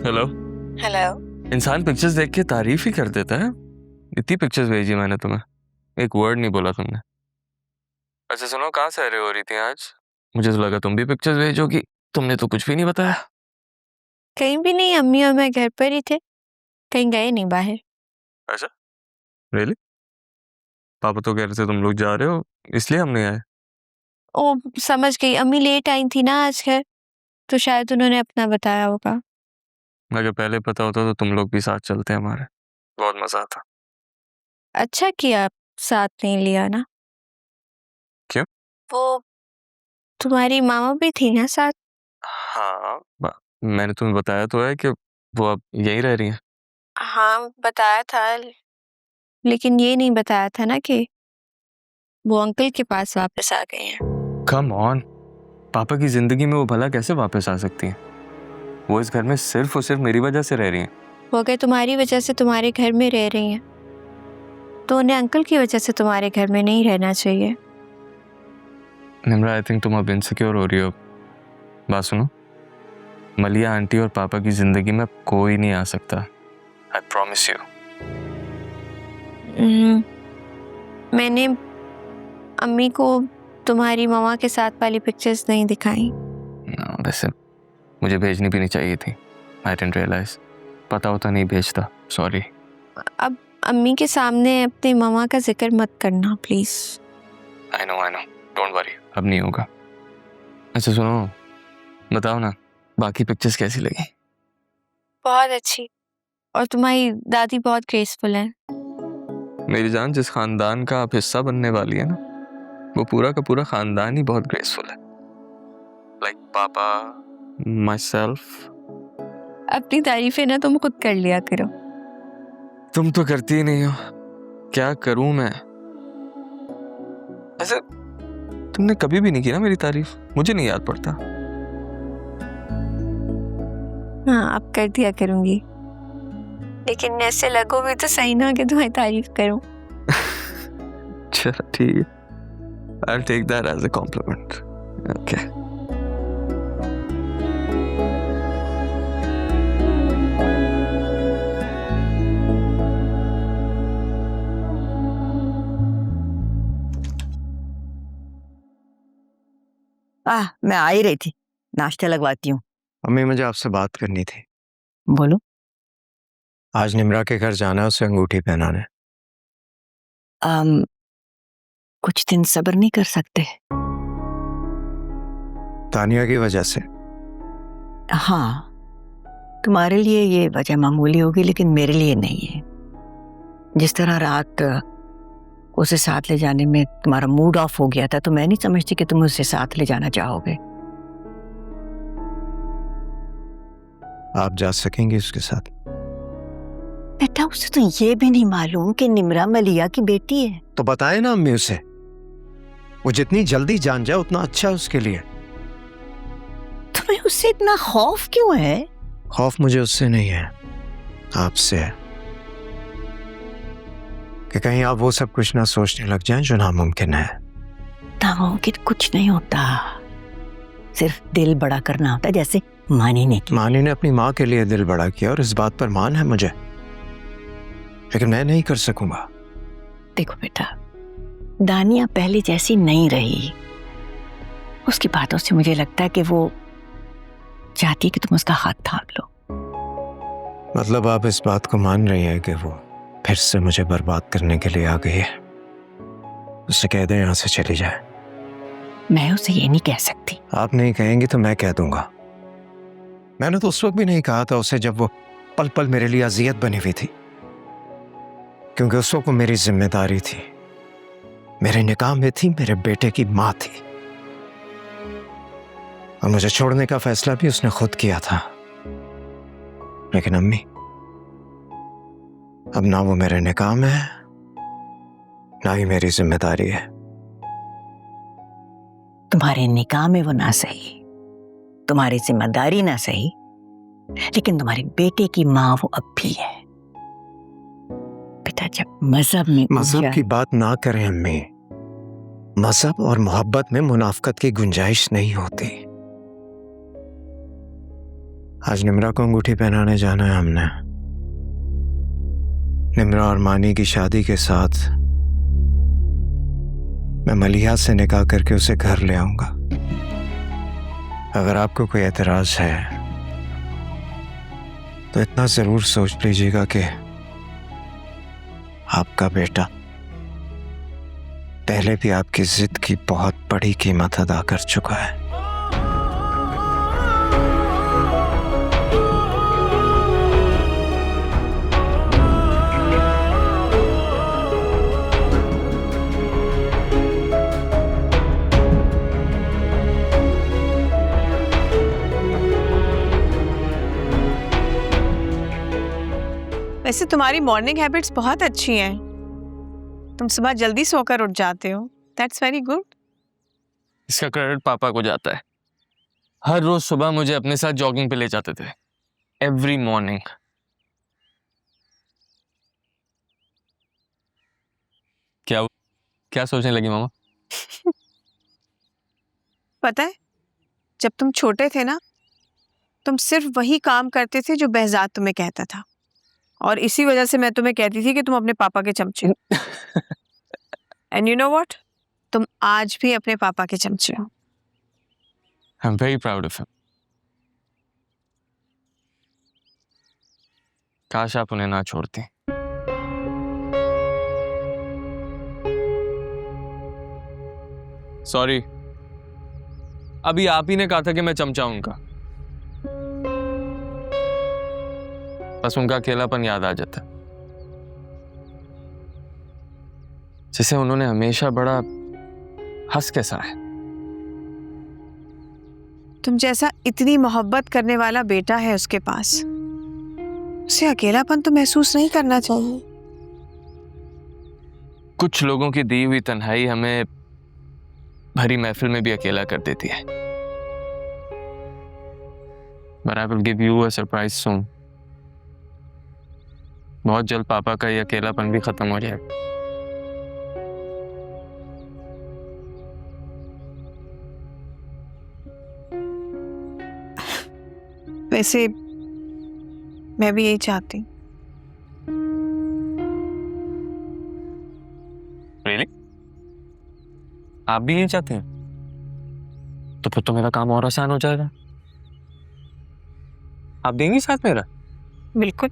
Hello. Hello. इंसान pictures देख के तारीफ ही कर देता है। इतनी पिक्चर्स भेजी मैंने तुम्हें, एक वर्ड नहीं बोला तुमने। अच्छा सुनो, कहाँ से रहे हो रही थी आज? मुझे तो लगा तुम भी पिक्चर्स भेजोगी, तुमने तो कुछ भी नहीं बताया। कहीं भी नहीं, अम्मी और मैं घर पर ही थे, कहीं गए नहीं बाहर। अच्छा, रियली? पापा तो कह रहे थे तुम लोग जा रहे हो, इसलिए हम नहीं आए। ओ समझ गई, अम्मी लेट आई थी ना आज घर, तो शायद उन्होंने अपना बताया होगा। अगर पहले पता होता तो तुम लोग भी साथ चलते हमारे, बहुत मजा आता। अच्छा किया साथ नहीं लिया ना। क्यों? वो तुम्हारी मामा भी थी ना साथ? हाँ, मैंने तुम्हें बताया तो है कि वो अब यहीं रह रही हैं। हाँ बताया था, लेकिन ये नहीं बताया था ना कि वो अंकल के पास वापस आ गए हैं। कम ऑन, पापा की जिंदगी में वो भला कैसे वापस आ सकती हैं? वो इस घर में सिर्फ और सिर्फ मेरी वजह से रह रही हैं। वो अगर तुम्हारी वजह से तुम्हारे घर में रह रही हैं, तो उन्हें अंकल की वजह से तुम्हारे घर में नहीं रहना चाहिए। निम्रा, आई थिंक तुम अब इनसिक्योर हो रही हो। बात सुनो, मलिया आंटी और पापा की जिंदगी में कोई नहीं आ सकता, आई प्रॉमिस यू। मैंने अम्मी को तुम्हारी मामा के साथ वाली पिक्चर्स नहीं दिखाई। वैसे मुझे भेजनी भी नहीं चाहिए थी, आई डिडंट रियलाइज। पता होता नहीं भेजता, सॉरी। अब अम्मी के सामने अपने मामा का जिक्र मत करना please. I know, don't worry, अब नहीं होगा। अच्छा सुनो, बताओ ना, बाकी पिक्चर्स कैसी लगी? बहुत अच्छी, और तुम्हारी दादी बहुत ग्रेसफुल है। मेरी जान, जिस खानदान का आप हिस्सा बनने वाली है ना, वो पूरा का पूरा खानदान ही बहुत ग्रेसफुल है। लाइक पापा, माई सेल्फ। अपनी तारीफें ना तुम खुद कर लिया करो। तुम तो करती ही नहीं हो, क्या करूं मैं? ऐसे तुमने कभी भी नहीं की ना मेरी तारीफ, मुझे नहीं याद पड़ता। हाँ अब कर दिया करूंगी, लेकिन ऐसे लगो भी तो सही ना कि तुम्हारी तारीफ करूं। चलो ठीक है, I'll take that as a compliment. Okay. मैं आ ही रही थी, नाश्ता लगवाती हूँ। मम्मी, मुझे आपसे बात करनी थी। बोलो। आज निम्रा के घर जाना है, उसे अंगूठी पहनाने। कुछ दिन सब्र नहीं कर सकते? तानिया की वजह से? हाँ, तुम्हारे लिए ये वजह मामूली होगी, लेकिन मेरे लिए नहीं है। जिस तरह रात उसे साथ ले जाने में तुम्हारा मूड ऑफ हो गया था, तो मैं नहीं समझती कि तुम उसे साथ ले जाना चाहोगे। आप जा सकेंगे उसके साथ? बेटा, उसे तो ये भी नहीं मालूम कि निम्रा मलिया की बेटी है। तो बताए ना अम्मी उसे, वो जितनी जल्दी जान जाए उतना अच्छा है उसके लिए। तुम्हें उससे इतना खौफ क्यों है? खौफ मुझे उससे नहीं है, आपसे है, कि कहीं आप वो सब कुछ ना सोचने लग जाएं जो नामुमकिन है। नामुमकिन कुछ नहीं होता, सिर्फ दिल बड़ा करना होता है, जैसे मानी ने किया। मानी ने अपनी माँ के लिए दिल बड़ा किया और इस बात पर मान है मुझे, लेकिन मैं नहीं कर सकूंगा। देखो बेटा, दानिया पहले जैसी नहीं रही। उसकी बातों से मुझे लगता है कि वो चाहती है कि तुम उसका हाथ थाम लो। मतलब आप इस बात को मान रही हैं कि वो फिर से मुझे बर्बाद करने के लिए आ गई है? उससे कह दे यहाँ से चली जाए। मैं उसे ये नहीं कह सकती। आप नहीं कहेंगी तो मैं कह दूंगा। मैंने तो उस वक्त भी नहीं कहा था उसे जब वो पल पल मेरे लिए अजियत बनी हुई थी, क्योंकि उस वक्त वो मेरी जिम्मेदारी थी, मेरे निकाह में थी, मेरे बेटे की माँ थी, और मुझे छोड़ने का फैसला भी उसने खुद किया था। लेकिन अम्मी, अब ना वो मेरे निकाह में है, ना ही मेरी जिम्मेदारी है। तुम्हारे निकाह में वो ना सही, तुम्हारी जिम्मेदारी ना सही, लेकिन तुम्हारे बेटे की माँ वो अब भी है। बेटा, जब मजहब की बात ना करें अम्मी। मजहब और मोहब्बत में मुनाफकत की गुंजाइश नहीं होती। आज निम्रा को अंगूठी पहनाने जाना है हमने। निम्रा और मानी की शादी के साथ मैं मलिया से निकाह करके उसे घर ले आऊंगा। अगर आपको कोई एतराज है तो इतना जरूर सोच लीजिएगा कि आपका बेटा पहले भी आपकी जिद की बहुत बड़ी कीमत अदा कर चुका है। वैसे तुम्हारी मॉर्निंग हैबिट्स बहुत अच्छी हैं। तुम सुबह जल्दी सोकर उठ जाते हो। That's very good. इसका क्रेडिट पापा को जाता है। हर रोज सुबह मुझे अपने साथ जॉगिंग पे ले जाते थे, एवरी मॉर्निंग। क्या क्या सोचने लगी मामा? पता है, जब तुम छोटे थे ना, तुम सिर्फ वही काम करते थे जो behzad तुम्हें कहता था, और इसी वजह से मैं तुम्हें कहती थी कि तुम अपने पापा के चमचे हो। एंड यू नो व्हाट, तुम आज भी अपने पापा के चमचे हो। I am very proud of him. काश आप उन्हें ना छोड़ती। सॉरी, अभी आप ही ने कहा था कि मैं चमचा हूं उनका। बस उनका अकेलापन याद आ जाता, जिसे उन्होंने हमेशा बड़ा हंस के सहा है। तुम जैसा इतनी मोहब्बत करने वाला बेटा है उसके पास, उसे अकेलापन तो महसूस नहीं करना चाहिए। कुछ लोगों की दी हुई तन्हाई हमें भरी महफिल में भी अकेला कर देती है। But I will give you a surprise soon. बहुत जल्द पापा का ये अकेलापन भी खत्म हो जाएगा। वैसे मैं भी यही चाहती हूँ। Really? आप भी यही चाहते हैं? तो फिर तो मेरा काम और आसान हो जाएगा। आप देंगी साथ मेरा? बिल्कुल।